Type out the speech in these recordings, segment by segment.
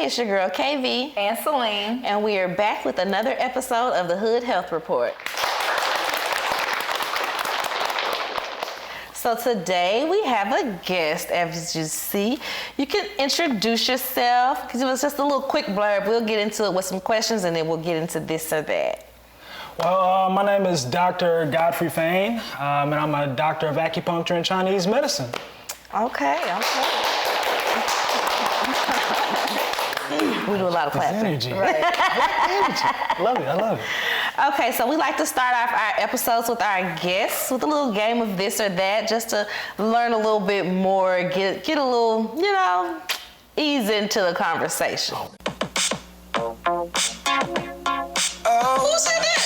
Hey, it's your girl KV and Celine, and we are back with another episode of the Hood Health Report. So today we have a guest, as you see. You can introduce yourself, because it was just a little quick blurb. We'll get into it with some questions and then we'll get into this or that. Well, my name is Dr. Godfrey and I'm a doctor of acupuncture and Chinese medicine. Okay. We do a lot of clapping. Energy. Right. Energy. I love it. Okay, so we like to start off our episodes with our guests with a little game of this or that, just to learn a little bit more, get a little, ease into the conversation. Who said that?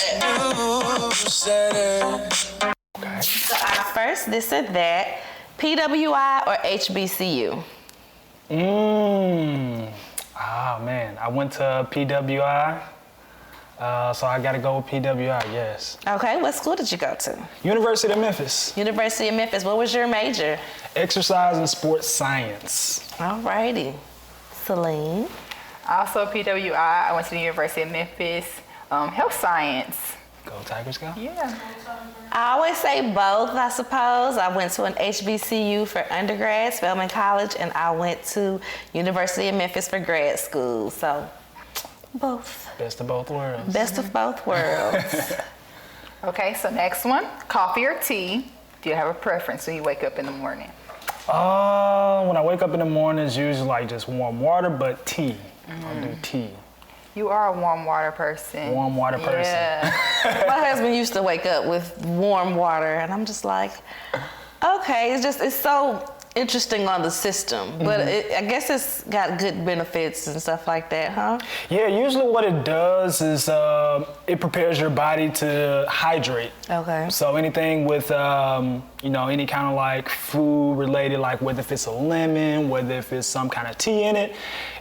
Okay. So our first this or that, PWI or HBCU? Oh man, I went to PWI, so I gotta go with PWI, yes. Okay, what school did you go to? University of Memphis. University of Memphis, what was your major? Exercise and sports science. Alrighty. Celine? Also PWI, I went to the University of Memphis, health science. Go Tigers, go. Yeah. I always say both, I suppose. I went to an HBCU for undergrad, Spelman College, and I went to University of Memphis for grad school. So, both. Best of both worlds. Best of both worlds. Okay, so next one, coffee or tea? Do you have a preference when you wake up in the morning? When I wake up in the morning, it's usually like just warm water, but tea. I'll do tea. You are a warm water person. Warm water person. Yeah. My husband used to wake up with warm water, and I'm just like, okay, it's so interesting on the system, but I guess it's got good benefits and stuff like that, huh? Yeah, usually what it does is it prepares your body to hydrate. Okay. So anything with, any kind of like food related, like whether if it's a lemon, whether if it's some kind of tea in it,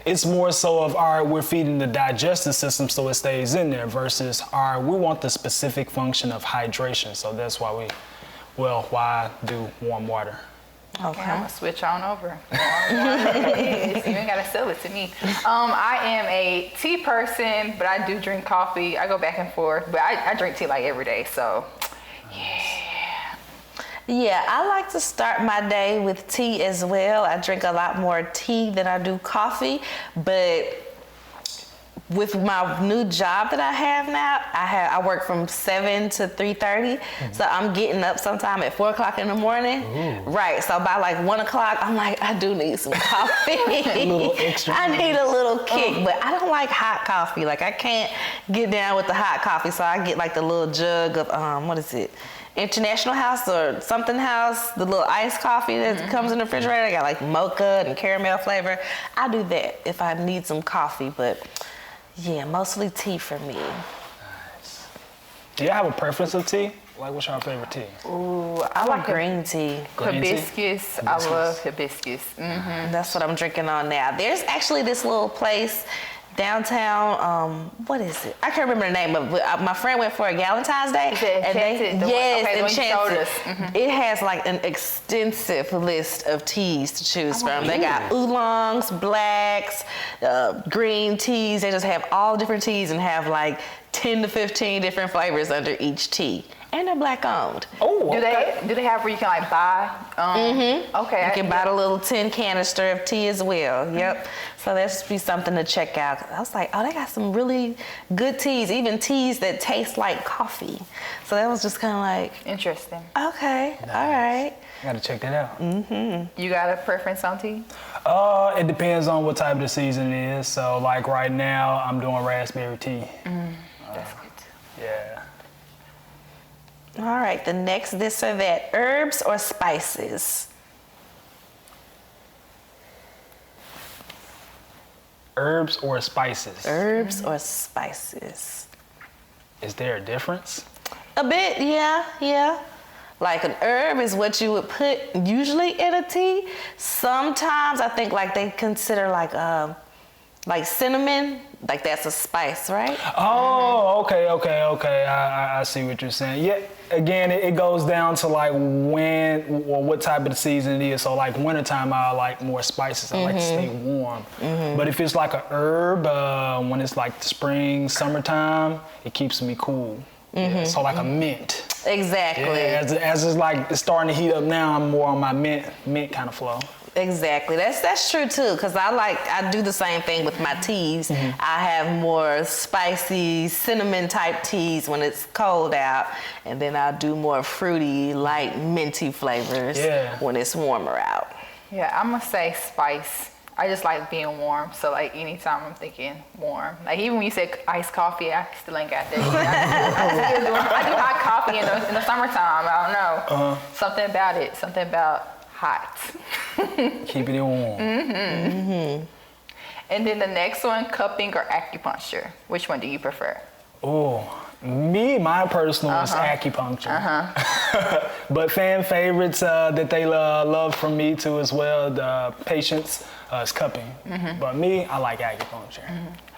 it's more so of, all right, we're feeding the digestive system so it stays in there versus, all right, we want the specific function of hydration. So that's why why do warm water? Okay. I'm gonna switch on over. You ain't gotta sell it to me. I am a tea person, but I do drink coffee. I go back and forth, but I drink tea like every day, so yeah. Yeah, I like to start my day with tea as well. I drink a lot more tea than I do coffee, but with my new job that I have now, I work from 7 to 3:30, so I'm getting up sometime at 4 o'clock in the morning. Ooh. Right, so by like 1 o'clock, I'm like, I do need some coffee. A little extra. I need a little kick, but I don't like hot coffee. Like I can't get down with the hot coffee, so I get like the little jug of, what is it? International House or something house, the little iced coffee that comes in the refrigerator. I got like mocha and caramel flavor. I do that if I need some coffee, but yeah, mostly tea for me. Nice. Do you have a preference of tea? Like, what's your favorite tea? Ooh, I like green tea. Hibiscus. I love hibiscus. That's what I'm drinking on now. There's actually this little place downtown, what is it? I can't remember the name of it, but my friend went for a Galentine's Day. Is it Enchanted? Enchanted. It has like an extensive list of teas to choose from. They got oolongs, blacks, green teas. They just have all different teas and have like 10 to 15 different flavors under each tea. And they're black owned. Oh, okay. Do they have where you can like buy? Okay. You can buy the little tin canister of tea as well. Yep. So that should be something to check out. I was like, oh, they got some really good teas, even teas that taste like coffee. So that was just kind of like interesting. Okay. Nice. All right. Gotta check that out. You got a preference on tea? It depends on what type of the season it is. So like right now, I'm doing raspberry tea. That's good. Yeah. All right, the next this or that, herbs or spices? Herbs or spices? Herbs or spices? Is there a difference? A bit, yeah. Like an herb is what you would put usually in a tea. Sometimes I think like they consider like cinnamon Like that's a spice, right? Oh, okay. I see what you're saying. Yeah, again, it goes down to like when or what type of the season it is. So like wintertime, I like more spices. I like to stay warm. But if it's like a herb, when it's like spring, summertime, it keeps me cool. Yeah, so like a mint. Exactly. Yeah, as it's like it's starting to heat up now, I'm more on my mint kind of flow. Exactly. That's true too, because I do the same thing with my teas. I have more spicy cinnamon type teas when it's cold out, and then I'll do more fruity, light, minty flavors when it's warmer out. Yeah, I'm gonna say spice. I just like being warm, so like anytime I'm thinking warm. Like even when you said iced coffee, I still ain't got that. I do hot coffee in the summertime. I don't know. Something about it. Something about hot. Keep it warm. And then the next one, cupping or acupuncture. Which one do you prefer? Oh, my personal is acupuncture. But fan favorites that they love from me too as well, the patients, is cupping. But me, I like acupuncture.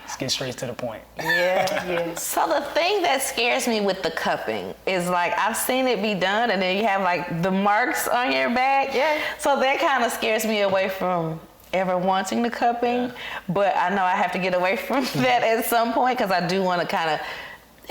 Let's get straight to the point. Yeah. So the thing that scares me with the cupping is like I've seen it be done, and then you have like the marks on your back. Yeah. So that kind of scares me away from ever wanting the cupping. But I know I have to get away from that at some point because I do want to kind of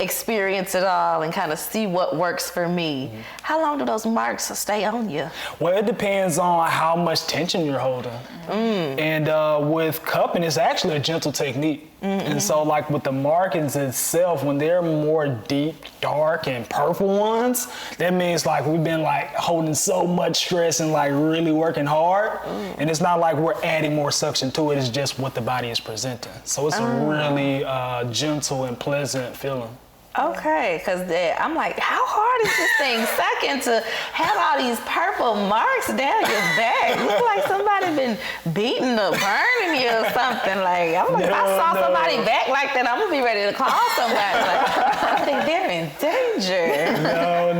experience it all and kind of see what works for me. How long do those marks stay on you? Well, it depends on how much tension you're holding. And with cupping, it's actually a gentle technique. And so like with the markings itself, when they're more deep, dark, and purple ones, that means like we've been like holding so much stress and like really working hard. And it's not like we're adding more suction to it, it's just what the body is presenting. So it's a really gentle and pleasant feeling. Okay, because I'm like, how hard is this thing sucking to have all these purple marks down your back? Look like somebody been beating or burning you or something. Like, I'm like, if I saw somebody back like that, I'm gonna be ready to call somebody. Like, I think they're in danger.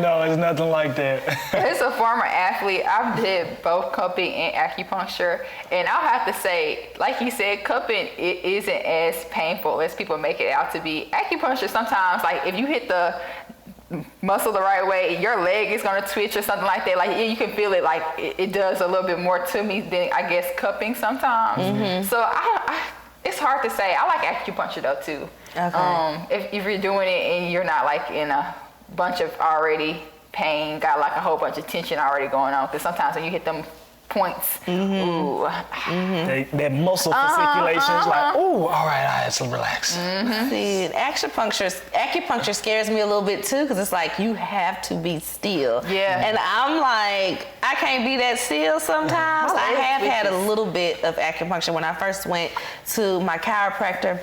No, it's nothing like that. As a former athlete, I did both cupping and acupuncture, and I'll have to say, like you said, cupping it isn't as painful as people make it out to be. Acupuncture sometimes, like if you hit the muscle the right way, your leg is gonna twitch or something like that. Like you can feel it. Like it does a little bit more to me than I guess cupping sometimes. So it's hard to say. I like acupuncture though too. Okay. If you're doing it and you're not like in a bunch of already pain, got like a whole bunch of tension already going on. Because sometimes when you hit them points, ooh. That muscle fasciculation is like, ooh, all right, let's relax. See, acupuncture scares me a little bit too, because it's like you have to be still. Yeah. And I'm like, I can't be that still sometimes. I have had a little bit of acupuncture when I first went to my chiropractor.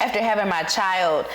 After having my child,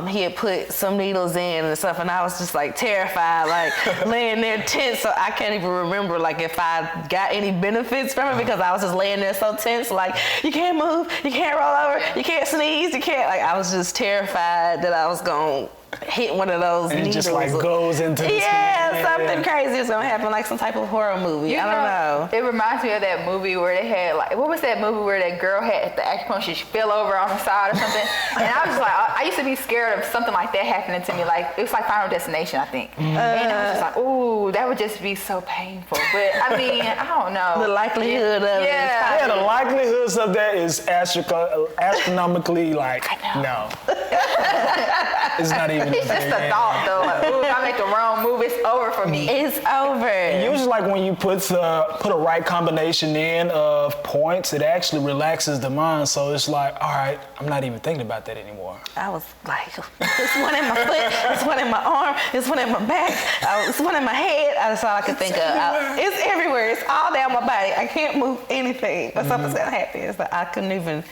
he had put some needles in and stuff, and I was just like terrified, like laying there tense. So I can't even remember like if I got any benefits from it because I was just laying there so tense, like you can't move, you can't roll over, you can't sneeze, you can't. Like I was just terrified that I was gonna hit one of those and needles. it just like goes into the skin. Something crazy is gonna happen, like some type of horror movie. I don't know. It reminds me of that movie where they had like, what was that movie where that girl had the acupuncture, she fell over on her side or something? And I was just like, I used to be scared of something like that happening to me. Like it was like Final Destination, I think. And I was just like, ooh, that would just be so painful. But I mean, I don't know. The likelihood of it. Yeah, the likelihoods of that is astronomically like, no. It's not even. It's just a thought though. Like, ooh, if I make the wrong move, it's over for me. It's over. And usually, like when you put a right combination in of points, it actually relaxes the mind. So it's like, all right, I'm not even thinking about that anymore. I was like, this one in my foot, this one in my arm, this one in my back, this one in my head. That's all I could think of. It's everywhere. It's all down my body. I can't move anything. Or something's gonna happen. It's like I couldn't even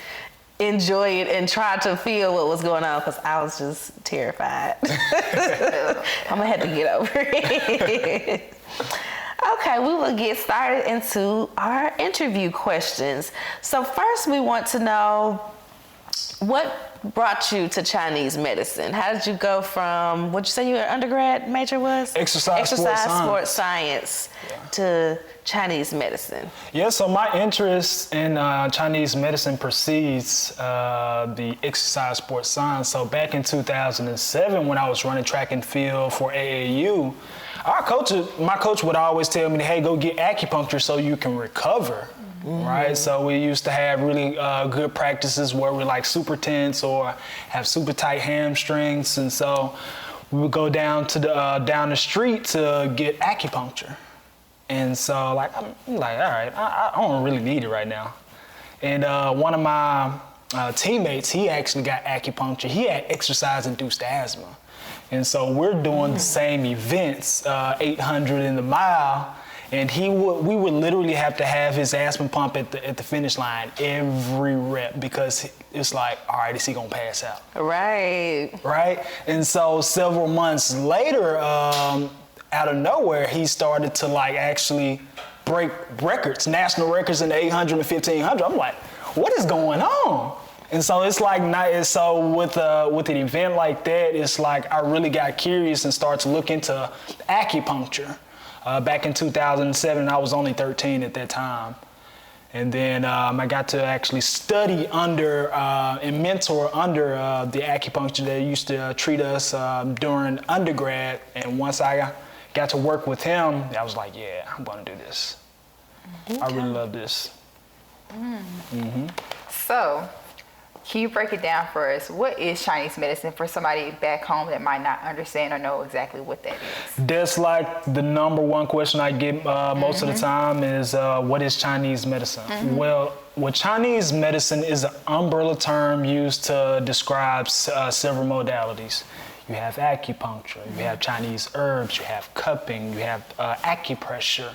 enjoy it and try to feel what was going on because I was just terrified. I'm gonna have to get over it. Okay, we will get started into our interview questions. So first we want to know what brought you to Chinese medicine? How did you go from, what'd you say your undergrad major was? Exercise sports science to Chinese medicine. Yeah, so my interest in Chinese medicine precedes the exercise sports science. So back in 2007, when I was running track and field for AAU, my coach would always tell me, hey, go get acupuncture so you can recover. Right, so we used to have really good practices where we're like super tense or have super tight hamstrings, and so we would go down to the street to get acupuncture. And so like I'm like, all right, I don't really need it right now. And one of my teammates, he actually got acupuncture. He had exercise-induced asthma, and so we're doing the same events, 800 in the mile. And we would literally have to have his asthma pump at the finish line every rep because it's like, all right, is he gonna pass out? Right. Right? And so several months later, out of nowhere, he started to like actually break records, national records in the 800 and 1500. I'm like, what is going on? And so it's like, so with an event like that, it's like I really got curious and started to look into acupuncture. Back in 2007, I was only 13 at that time. And then I got to actually study under and mentor under the acupuncture that used to treat us during undergrad. And once I got to work with him, I was like, yeah, I'm gonna do this. Okay. I really love this. So, can you break it down for us? What is Chinese medicine for somebody back home that might not understand or know exactly what that is? That's like the number one question I get most of the time is, what is Chinese medicine? Well, Chinese medicine is an umbrella term used to describe several modalities. You have acupuncture, you have Chinese herbs, you have cupping, you have acupressure,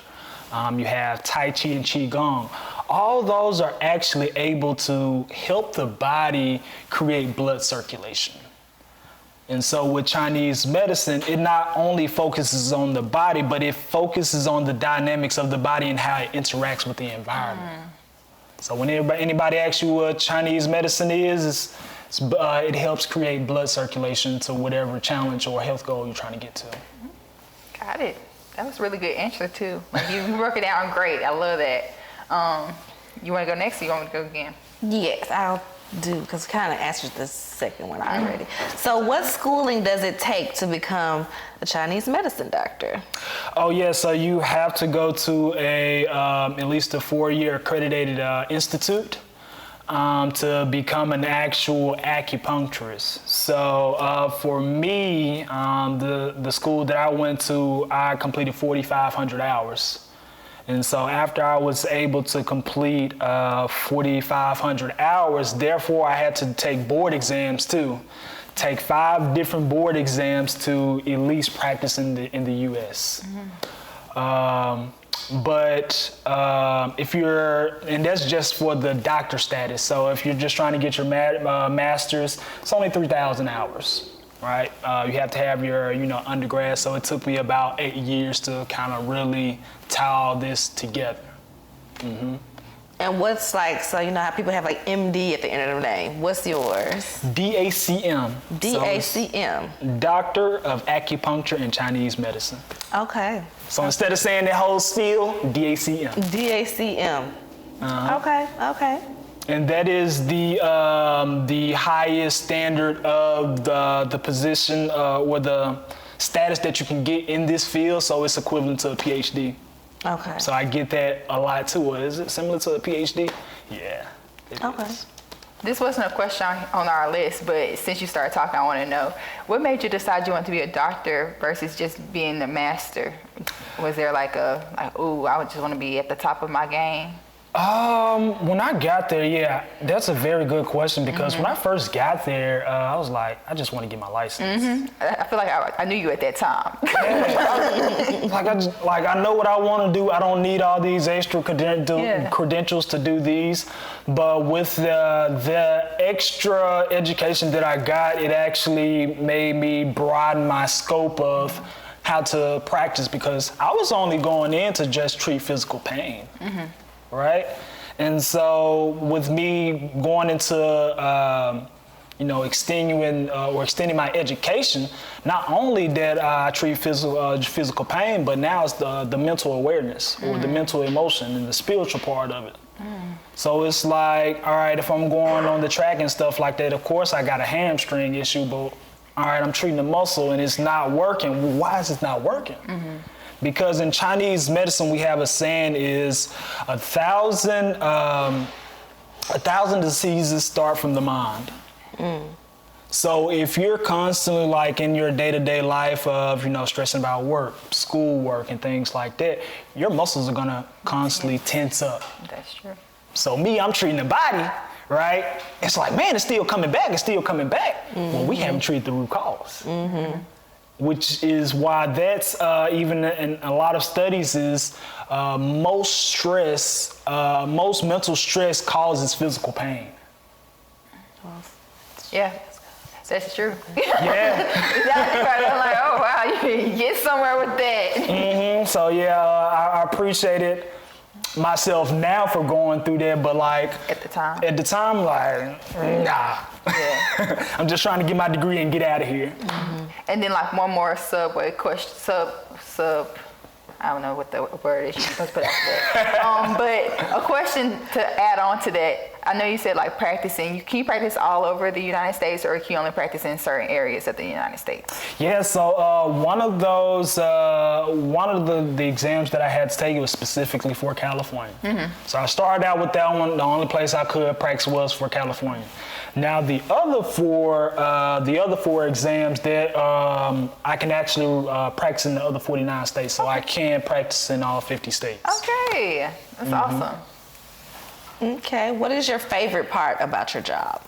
you have Tai Chi and Qigong. All those are actually able to help the body create blood circulation. And so with Chinese medicine, it not only focuses on the body, but it focuses on the dynamics of the body and how it interacts with the environment. So when anybody asks you what Chinese medicine is, it helps create blood circulation to whatever challenge or health goal you're trying to get to. Got it. That was a really good answer too. Like you broke it down great. I love that. You want to go next or you want me to go again? Yes, I'll do, because kind of answered the second one already. So what schooling does it take to become a Chinese medicine doctor? Oh yeah, so you have to go to at least a 4-year accredited institute to become an actual acupuncturist. So for me, the school that I went to, I completed 4,500 hours. And so after I was able to complete 4,500 hours, therefore I had to take board exams too. Take 5 different board exams to at least practice in the US. But if and that's just for the doctor status. So if you're just trying to get your master's, it's only 3,000 hours. Right, you have to have your, undergrad. So it took me about 8 years to kind of really tie all this together. And what's like, so you know how people have like MD at the end of the name. What's yours? DACM. DACM. So Doctor of Acupuncture and Chinese Medicine. Okay. So instead of saying that whole spiel, DACM. DACM. Okay. And that is the highest standard of the position or the status that you can get in this field. So it's equivalent to a PhD. Okay. So I get that a lot too. Is it similar to a PhD? Yeah. Okay. Is. This wasn't a question on our list, but since you started talking, I want to know, what made you decide you want to be a doctor versus just being a master? Was there ooh, I would just want to be at the top of my game? When I got there, yeah, that's a very good question because when I first got there, I was like, I just want to get my license. I feel like I knew you at that time. I know what I want to do. I don't need all these extra credentials to do these. But with the extra education that I got, it actually made me broaden my scope of how to practice because I was only going in to just treat physical pain. Right? And so with me going into extending my education. Not only that I treat physical pain, but now it's the mental awareness or the mental emotion and the spiritual part of it. So it's like, all right, if I'm going on the track and stuff like that, of course I got a hamstring issue, but all right, I'm treating the muscle and it's not working. Well, why is it not working? Because in Chinese medicine, we have a saying is 1,000 diseases start from the mind. So if you're constantly like in your day-to-day life of, stressing about work, schoolwork and things like that, your muscles are gonna constantly tense up. That's true. So I'm treating the body, right? It's like, man, it's still coming back. Well, we haven't treated the root cause. Which is why that's even in a lot of studies is most mental stress causes physical pain. Yeah, that's true. Yeah. Exactly right. I'm like, oh wow, you get somewhere with that. So yeah, I appreciate it myself now for going through that, but like At the time, like, nah. Yeah. I'm just trying to get my degree and get out of here. And then like one more question, I don't know what the word is you're supposed to put after that. But a question to add on to that. I know you said like practicing. Can you practice all over the United States, or can you only practice in certain areas of the United States? Yeah, so one of the exams that I had to take was specifically for California. So I started out with that one. The only place I could practice was for California. Now the other four exams that I can actually practice in the other 49 states. So I can practice in all 50 states. Okay, that's awesome. Okay, what is your favorite part about your job?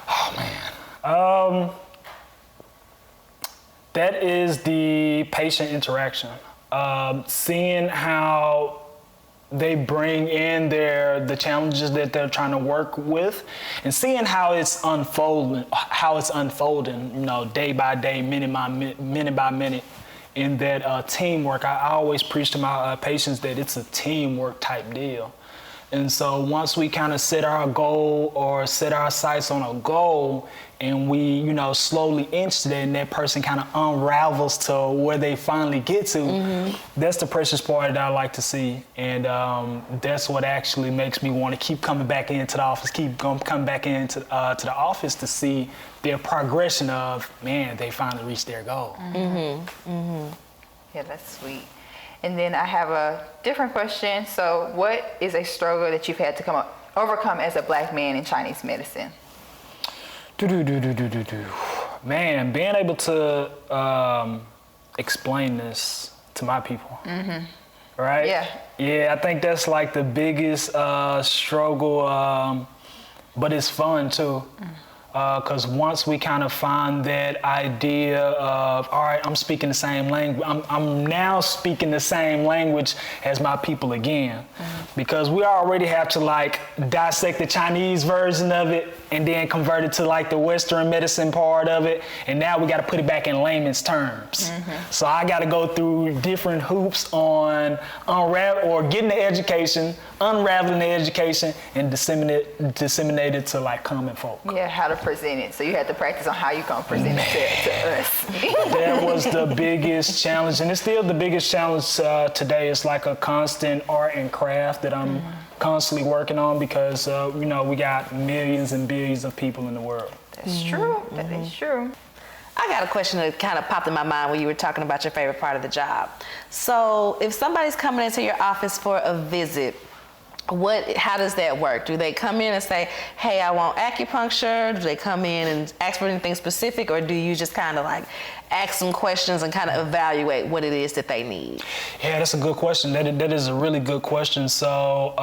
Oh man, that is the patient interaction. Seeing how they bring in the challenges that they're trying to work with, and seeing how it's unfolding, day by day, minute by minute, in that teamwork. I always preach to my patients that it's a teamwork type deal. And so once we kind of set our goal or set our sights on a goal, and we, slowly inch that, and that person kind of unravels to where they finally get to, that's the precious part that I like to see. And that's what actually makes me want to keep coming back into the office, coming back into to the office to see their progression of, man, they finally reached their goal. Yeah, that's sweet. And then I have a different question. So what is a struggle that you've had to overcome as a Black man in Chinese medicine? Man, being able to explain this to my people, right? Yeah. Yeah, I think that's like the biggest struggle, but it's fun too. Because once we kind of find that idea of, all right, I'm speaking the same language, I'm now speaking the same language as my people again. Because we already have to like dissect the Chinese version of it and then convert it to like the Western medicine part of it. And now we got to put it back in layman's terms. So I got to go through different hoops on getting the education, unraveling the education, and disseminate it to like common folk. Yeah, how to present it. So you had to practice on how you gonna present it to us. That was the biggest challenge, and it's still the biggest challenge today. It's like a constant art and craft that I'm constantly working on because we got millions and billions of people in the world. That's true. That is true. I got a question that kind of popped in my mind when you were talking about your favorite part of the job. So if somebody's coming into your office for a visit, how does that work? Do they come in and say, hey, I want acupuncture? Do they come in and ask for anything specific, or do you just kind of like ask some questions and kind of evaluate what it is that they need? Yeah, that's a good question. That is a really good question. So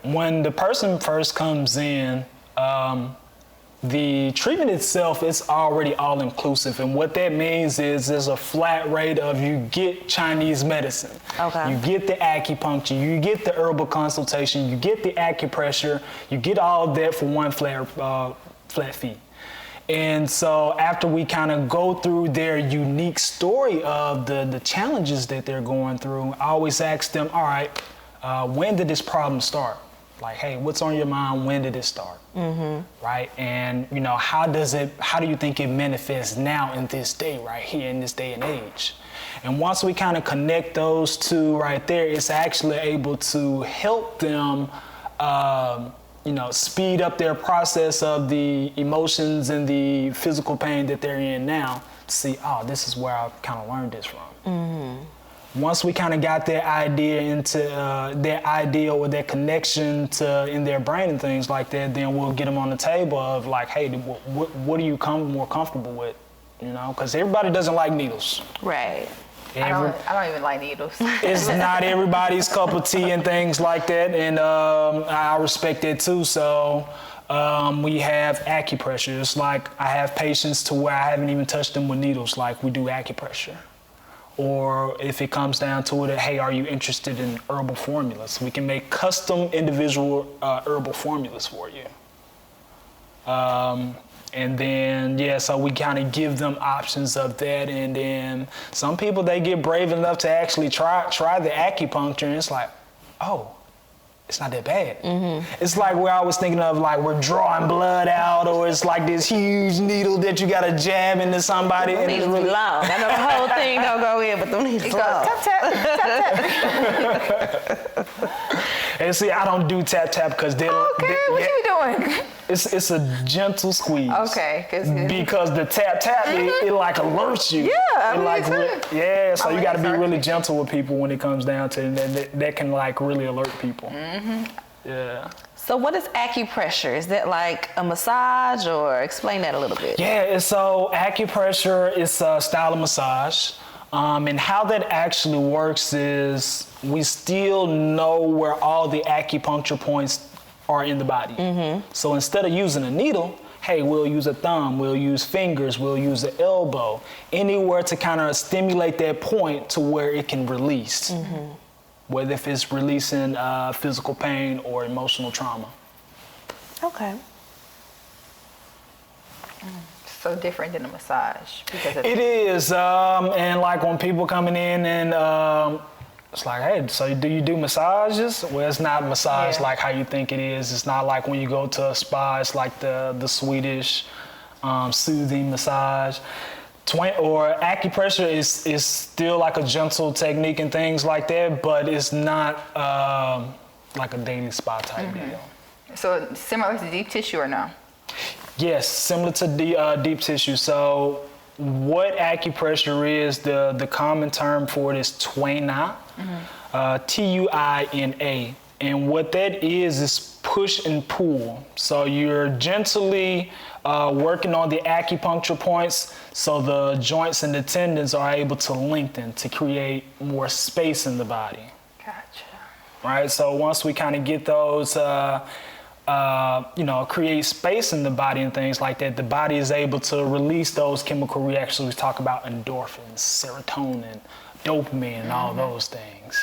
when the person first comes in, the treatment itself is already all-inclusive, and what that means is there's a flat rate of you get Chinese medicine. Okay. You get the acupuncture, you get the herbal consultation, you get the acupressure, you get all of that for one flat fee. And so after we kind of go through their unique story of the challenges that they're going through, I always ask them, all right, when did this problem start? Like, hey, what's on your mind? When did it start? Right? And, you know, how do you think it manifests now in this day, right here in this day and age? And once we kind of connect those two right there, it's actually able to help them, you know, speed up their process of the emotions and the physical pain that they're in now to see, oh, this is where I kind of learned this from. Once we kind of got their idea into their idea or their connection to in their brain and things like that, then we'll get them on the table of like, hey, what are you more comfortable with? You know, because everybody doesn't like needles. Right. I don't even like needles. It's not everybody's cup of tea and things like that, and I respect that too. So we have acupressure. It's like I have patients to where I haven't even touched them with needles, like we do acupressure. Or if it comes down to it, hey, are you interested in herbal formulas? We can make custom individual herbal formulas for you. And then, yeah, so we kind of give them options of that. And then some people, they get brave enough to actually try the acupuncture, and it's like, oh, it's not that bad. It's like where I was thinking of, like we're drawing blood out, or it's like this huge needle that you got to jab into somebody. The needles really long. I know the whole thing don't go in, but the needles long. Tap, tap, tap, tap. And see, I don't do tap tap because Okay, what you doing? It's a gentle squeeze. Okay, because the tap tap it like alerts you. Yeah, So you got to be really gentle with people when it comes down to it. That can like really alert people. Yeah. So what is acupressure? Is that like a massage, or explain that a little bit? Yeah, so acupressure is a style of massage. And how that actually works is we still know where all the acupuncture points are in the body. So instead of using a needle, hey, we'll use a thumb, we'll use fingers, we'll use the elbow, anywhere to kind of stimulate that point to where it can release. Whether if it's releasing physical pain or emotional trauma. Okay. So different than a massage because of It is, and like when people coming in and it's like, hey, so do you do massages? Well, it's not massage like how you think it is. It's not like when you go to a spa, it's like the Swedish soothing massage. Or acupressure is still like a gentle technique and things like that, but it's not like a daily spa type deal. So similar to deep tissue or no? Yes, similar to deep tissue. So what acupressure is, the common term for it is tuina, Tuina. And what that is push and pull. So you're gently working on the acupuncture points so the joints and the tendons are able to lengthen to create more space in the body. Gotcha. Right, so once we kind of get those, create space in the body and things like that, the body is able to release those chemical reactions. We talk about endorphins, serotonin, dopamine, and all those things.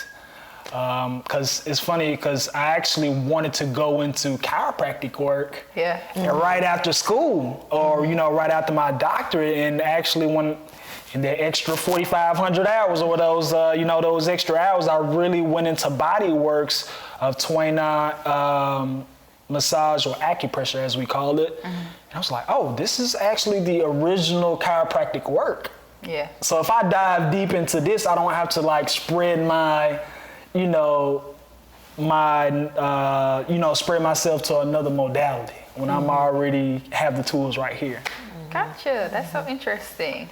Because it's funny, because I actually wanted to go into chiropractic work right after school, or right after my doctorate, and actually when in the extra 4,500 hours or those those extra hours, I really went into body works of tuina, massage, or acupressure as we call it. And I was like, oh, this is actually the original chiropractic work. Yeah. So if I dive deep into this, I don't have to like spread my spread myself to another modality when I'm already have the tools right here. Gotcha. That's so interesting.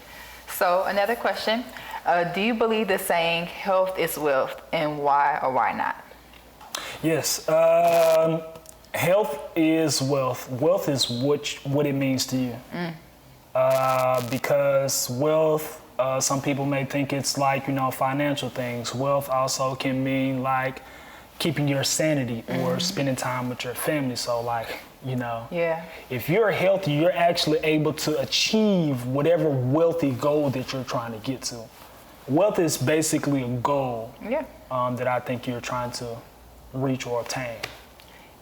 So another question, do you believe the saying health is wealth, and why or why not? Yes, health is wealth. Wealth is what it means to you. Because wealth, some people may think it's like, financial things. Wealth also can mean like keeping your sanity or spending time with your family. So like, if you're healthy, you're actually able to achieve whatever wealthy goal that you're trying to get to. Wealth is basically a goal that I think you're trying to reach or obtain.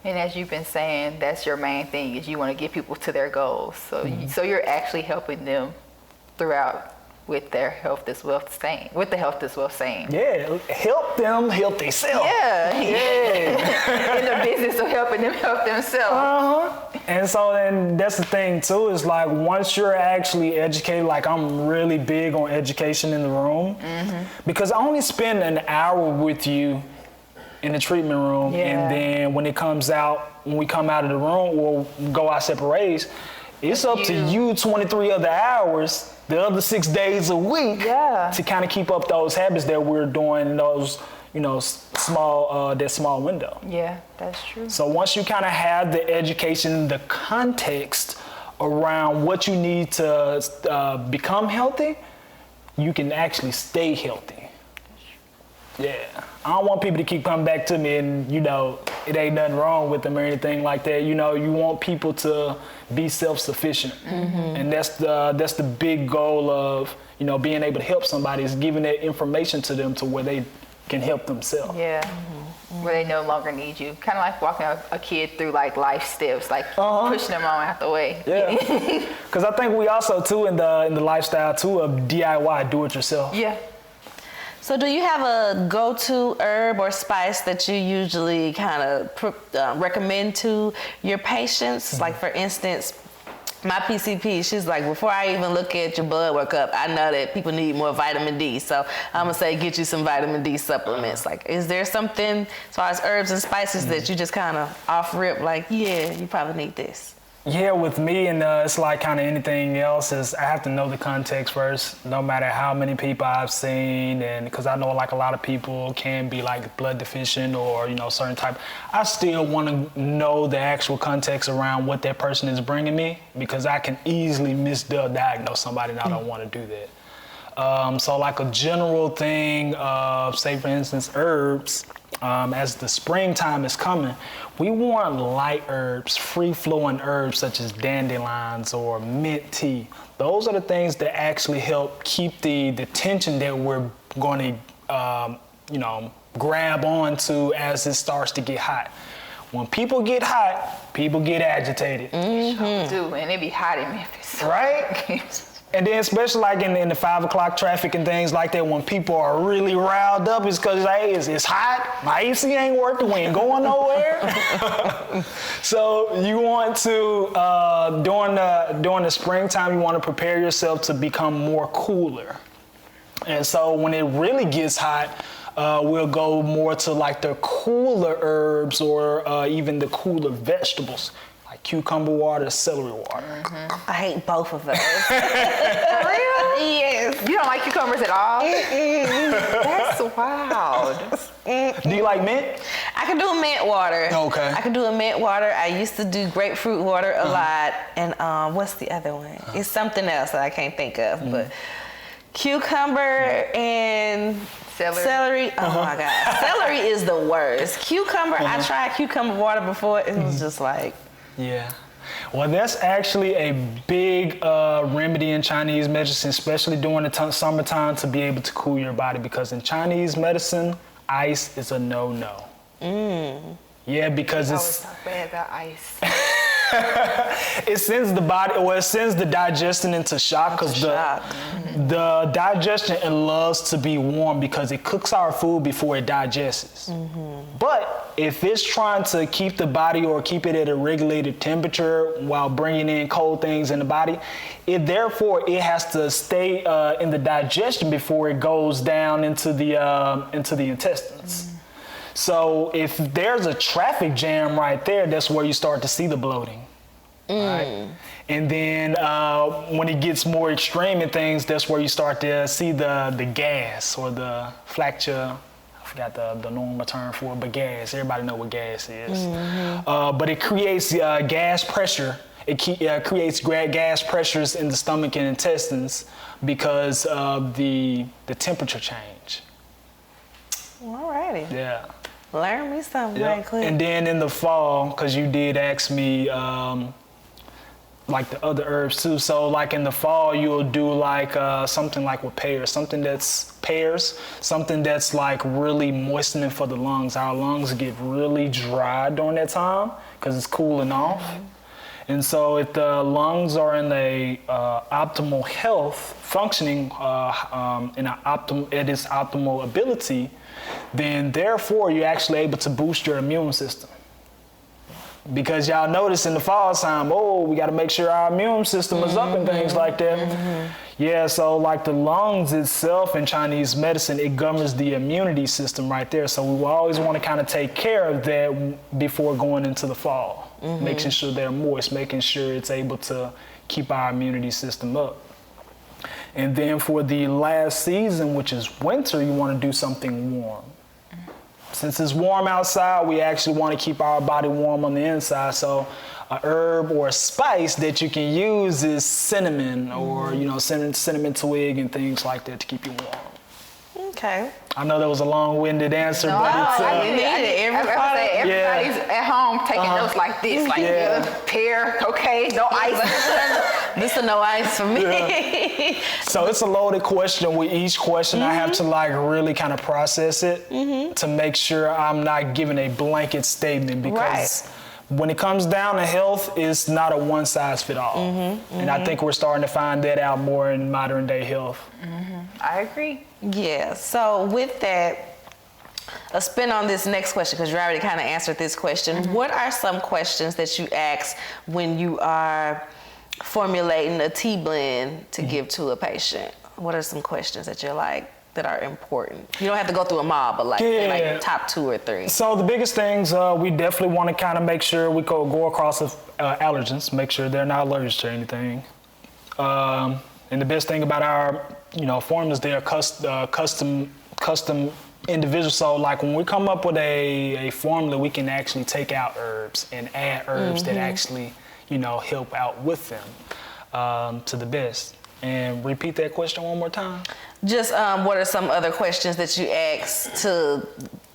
And as you've been saying, that's your main thing, is you want to get people to their goals. So, so you're actually helping them throughout with their health is wealth saying, with the health is wealth saying. Yeah, help them help themselves. Yeah. Yeah. In the business of helping them help themselves. And so then that's the thing too, is like once you're actually educated, like I'm really big on education in the room, because I only spend an hour with you in the treatment room, and then when we come out of the room, we'll go our separate ways. It's up to you 23 other hours, the other 6 days a week, to kind of keep up those habits that we're doing in those, that small window. Yeah, that's true. So once you kind of have the education, the context around what you need to become healthy, you can actually stay healthy. Yeah. I don't want people to keep coming back to me and, it ain't nothing wrong with them or anything like that. You want people to be self-sufficient. And that's the big goal of, being able to help somebody, is giving that information to them to where they can help themselves. Yeah. Where they no longer need you. Kind of like walking a kid through like life steps, like pushing them on out the way. Yeah. Because I think we also too in the lifestyle too of DIY, do it yourself. Yeah. So do you have a go-to herb or spice that you usually kind of recommend to your patients? Like for instance, my PCP, she's like, before I even look at your blood workup, I know that people need more vitamin D. So I'm gonna say, get you some vitamin D supplements. Like, is there something as far as herbs and spices that you just kind of off rip, like, yeah, you probably need this? Yeah, with me, and it's like kind of anything else, is I have to know the context first, no matter how many people I've seen, and because I know like a lot of people can be like blood deficient or, certain type. I still want to know the actual context around what that person is bringing me, because I can easily misdiagnose somebody and I don't want to do that. So like a general thing of, say for instance, herbs, as the springtime is coming, we want light herbs, free-flowing herbs such as dandelions or mint tea. Those are the things that actually help keep the tension that we're going to, grab onto as it starts to get hot. When people get hot, people get agitated. Sure do, and it be hot in Memphis. Right? And then especially like in the 5 o'clock traffic and things like that, when people are really riled up, it's because, hey, it's hot, my AC ain't working, we ain't going nowhere. So you want to, during the springtime, you want to prepare yourself to become more cooler. And so when it really gets hot, we'll go more to like the cooler herbs or even the cooler vegetables. Cucumber water, celery water. I hate both of those. For real? Yes. You don't like cucumbers at all? That's wild. Do you like mint? I can do a mint water. Okay. I can do a mint water. I used to do grapefruit water a lot. And what's the other one? It's something else that I can't think of. But cucumber and celery. Oh my God. Celery is the worst. Cucumber, I tried cucumber water before. It was just like... Yeah. Well, that's actually a big remedy in Chinese medicine, especially during the summertime, to be able to cool your body, because in Chinese medicine, ice is a no-no. Yeah, because I always talk bad about ice. it sends the body, or it sends the digestion into shock, because the digestion loves to be warm because it cooks our food before it digests. But if it's trying to keep the body or keep it at a regulated temperature while bringing in cold things in the body, it has to stay in the digestion before it goes down into the intestines. So if there's a traffic jam right there, that's where you start to see the bloating. Right? And then when it gets more extreme in things, that's where you start to see the gas or the flacture. I forgot the normal term for it, but gas. Everybody know what gas is. But it creates gas pressure. It creates gas pressures in the stomach and intestines because of the temperature change. Alrighty. Yeah. Learn me something right quick. And then in the fall, because you did ask me like the other herbs too. So like in the fall, you'll do like something like with pears, something that's like really moistening for the lungs. Our lungs get really dry during that time because it's cooling off. And so if the lungs are in a optimal health, functioning at its optimal ability, then therefore you're actually able to boost your immune system. Because y'all notice in the fall time, we got to make sure our immune system is up and things like that. Yeah, so like the lungs itself in Chinese medicine, it governs the immunity system right there. So we will always want to kind of take care of that before going into the fall, making sure they're moist, making sure it's able to keep our immunity system up. And then for the last season, which is winter, you want to do something warm. Since it's warm outside, we actually want to keep our body warm on the inside. So a herb or a spice that you can use is cinnamon or, cinnamon twig and things like that to keep you warm. Okay. I know that was a long-winded answer, but it's... Everybody's at home taking notes like this, pear, okay, no ice. This is no ice for me. Yeah. So it's a loaded question. With each question, I have to really kind of process it to make sure I'm not giving a blanket statement, because when it comes down to health, it's not a one-size-fits-all. And I think we're starting to find that out more in modern day health. I agree. Yeah, so with that, a spin on this next question, because you already kind of answered this question. What are some questions that you ask when you are formulating a tea blend to give to a patient? What are some questions that you're like, that are important? You don't have to go through them all, but like top 2 or 3. So the biggest things, we definitely want to kind of make sure we go across allergens, make sure they're not allergic to anything. And the best thing about our, formulas, they are custom individual. So like when we come up with a formula, we can actually take out herbs and add herbs that actually, help out with them to the best. And repeat that question one more time. Just what are some other questions that you ask to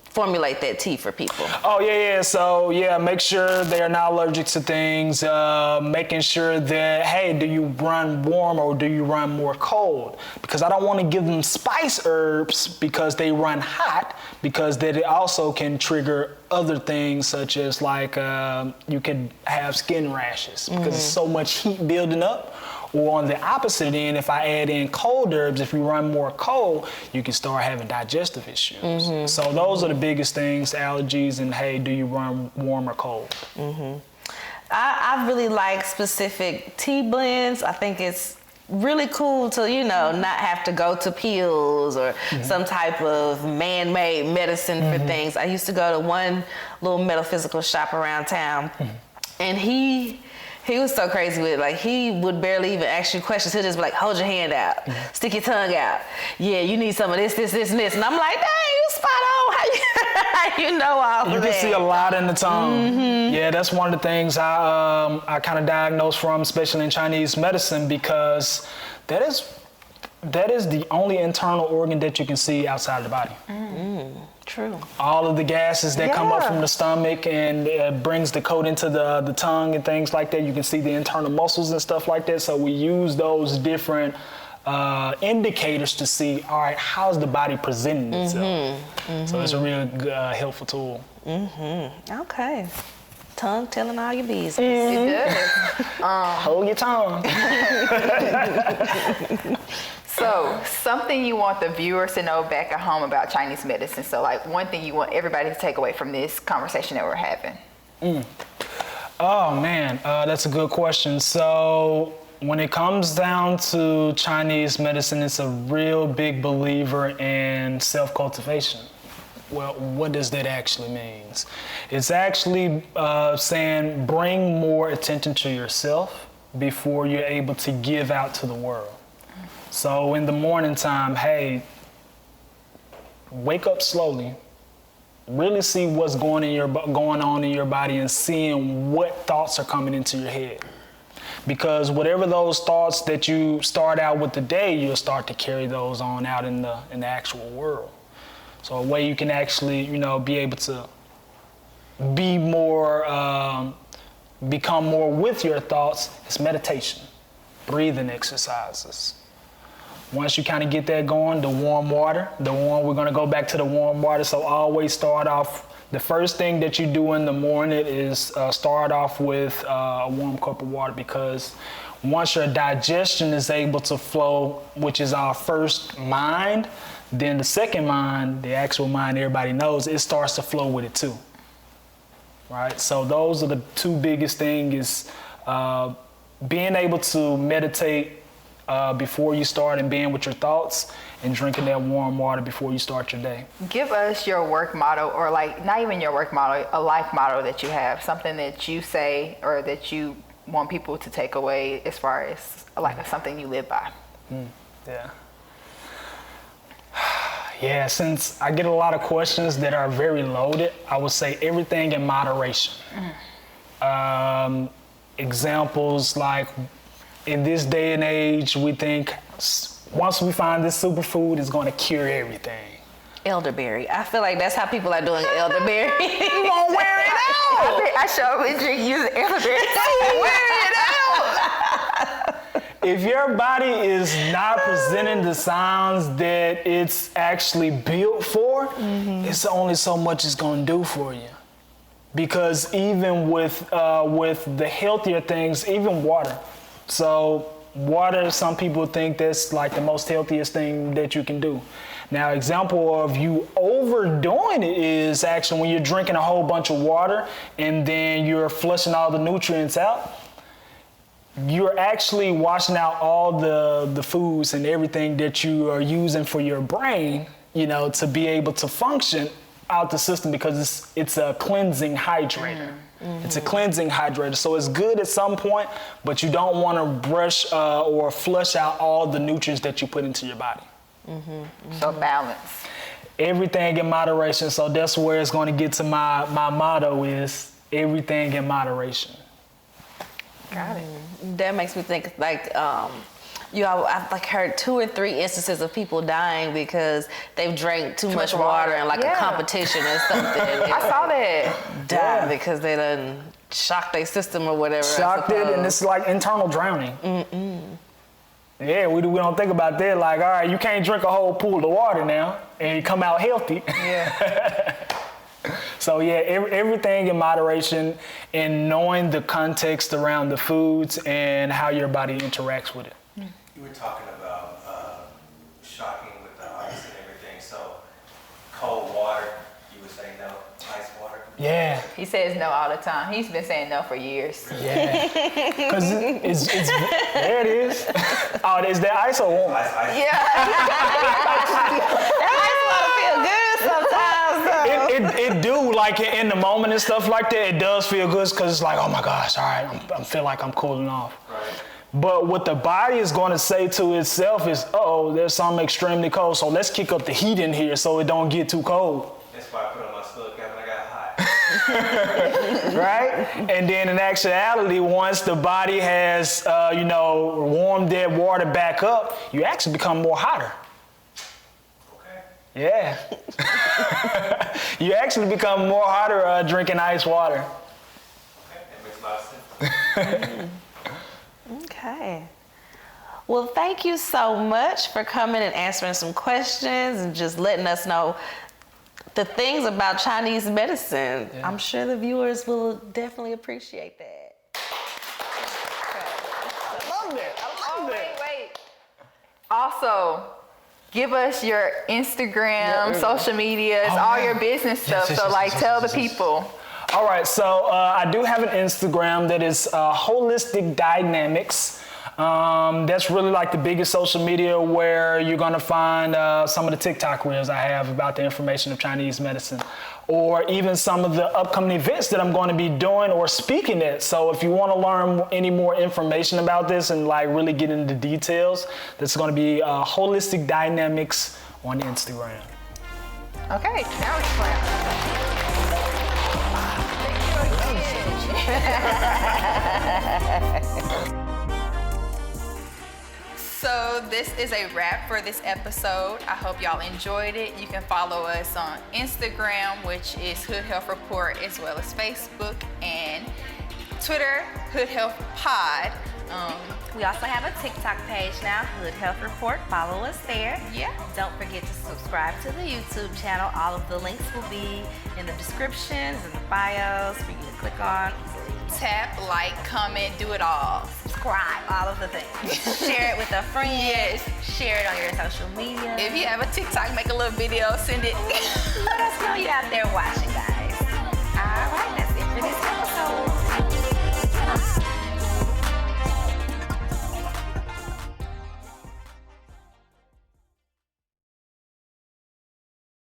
formulate that tea for people? Oh, yeah. So, make sure they are not allergic to things. Making sure that, hey, do you run warm or do you run more cold? Because I don't want to give them spice herbs because they run hot, because that also can trigger other things, such as like you could have skin rashes because there's so much heat building up. Or on the opposite end, if I add in cold herbs, if you run more cold, you can start having digestive issues. So those are the biggest things, allergies, and hey, do you run warm or cold? I really like specific tea blends. I think it's really cool to, not have to go to pills or some type of man-made medicine for things. I used to go to one little metaphysical shop around town, and he was so crazy with it. Like, he would barely even ask you questions. He'll just be like, hold your hand out, stick your tongue out. Yeah, you need some of this, and this. And I'm like, dang, you spot on. How you know all of that? You can see a lot in the tongue. Yeah, that's one of the things I kind of diagnose from, especially in Chinese medicine, because that is the only internal organ that you can see outside of the body. True. All of the gases that come up from the stomach and brings the coat into the tongue and things like that. You can see the internal muscles and stuff like that. So we use those different indicators to see, all right, how's the body presenting itself? So it's a real helpful tool. Okay. Tongue telling all your business. It does. Hold your tongue. So, something you want the viewers to know back at home about Chinese medicine. So, like, one thing you want everybody to take away from this conversation that we're having. Oh, man, that's a good question. So, when it comes down to Chinese medicine, it's a real big believer in self-cultivation. Well, what does that actually mean? It's actually saying bring more attention to yourself before you're able to give out to the world. So in the morning time, hey, wake up slowly, really see what's going on in your body and seeing what thoughts are coming into your head. Because whatever those thoughts that you start out with the day, you'll start to carry those on out in the actual world. So a way you can actually, be able to be more, become more with your thoughts is meditation, breathing exercises. Once you kind of get that going, the warm water, we're gonna go back to the warm water. So always start off, the first thing that you do in the morning is start off with a warm cup of water, because once your digestion is able to flow, which is our first mind, then the second mind, the actual mind everybody knows, it starts to flow with it too. Right? So those are the two biggest things, is being able to meditate before you start and being with your thoughts, and drinking that warm water before you start your day. Give us your work motto, or like not even your work motto, a life motto that you have, something that you say or that you want people to take away as far as like something you live by. Yeah, since I get a lot of questions that are very loaded, I would say everything in moderation. Examples like, in this day and age, we think once we find this superfood, it's going to cure everything. Elderberry. I feel like that's how people are doing elderberry. You won't wear it out. I sure would drink using elderberry. Wear it out. If your body is not presenting the signs that it's actually built for, it's only so much it's going to do for you. Because even with the healthier things, even water. So water, some people think that's like the most healthiest thing that you can do. Now, example of you overdoing it is actually when you're drinking a whole bunch of water and then you're flushing all the nutrients out, you're actually washing out all the foods and everything that you are using for your brain, you know, to be able to function out the system, because it's a cleansing hydrator. It's a cleansing hydrator, so it's good at some point, but you don't want to brush or flush out all the nutrients that you put into your body. So balance. Everything in moderation. So that's where it's going to get to my motto is everything in moderation. Got it. That makes me think like, I've like heard 2 or 3 instances of people dying because they've drank too much water in like a competition or something. I saw that. Die because they done shocked their system or whatever. Shocked it, and it's like internal drowning. Yeah, we don't think about that. Like, all right, you can't drink a whole pool of water now and come out healthy. Yeah. So yeah, everything in moderation, and knowing the context around the foods and how your body interacts with it. You were talking about shocking with the ice and everything. So cold water, you would say no. Ice water. Yeah. He says no all the time. He's been saying no for years. Yeah. Because it's there it is. Oh, is that ice or warm? Ice. Yeah. It do, like in the moment and stuff like that, it does feel good, because it's like, oh my gosh, all right, I feel like I'm cooling off. Right. But what the body is going to say to itself is, uh-oh, there's something extremely cold, so let's kick up the heat in here so it don't get too cold. That's why I put on my slug cap when I got hot. Right? And then in actuality, once the body has, warmed that water back up, you actually become more hotter. Yeah. You actually become more hotter drinking ice water. Okay, that makes a lot of sense. Okay. Well, thank you so much for coming and answering some questions and just letting us know the things about Chinese medicine. Yeah. I'm sure the viewers will definitely appreciate that. I love that. Wait. Also, give us your Instagram, social medias, all your business stuff. Yes, so tell the people. All right, so I do have an Instagram that is Holistic Dynamics. That's really like the biggest social media where you're gonna find some of the TikTok reels I have about the information of Chinese medicine, or even some of the upcoming events that I'm going to be doing or speaking at. So if you want to learn any more information about this and like really get into details, that's going to be Holistic Dynamics on Instagram. Okay, now it's fun. So this is a wrap for this episode. I hope y'all enjoyed it. You can follow us on Instagram, which is Hood Health Report, as well as Facebook and Twitter, Hood Health Pod. We also have a TikTok page now, Hood Health Report. Follow us there. Yeah. Don't forget to subscribe to the YouTube channel. All of the links will be in the descriptions and the bios for you to click on. Tap, like, comment, do it all. Subscribe, all of the things. Share it with a friend. Yes. Share it on your social media. If you have a TikTok, make a little video, send it. Let us know you're out there watching, guys. All right, that's it for this episode.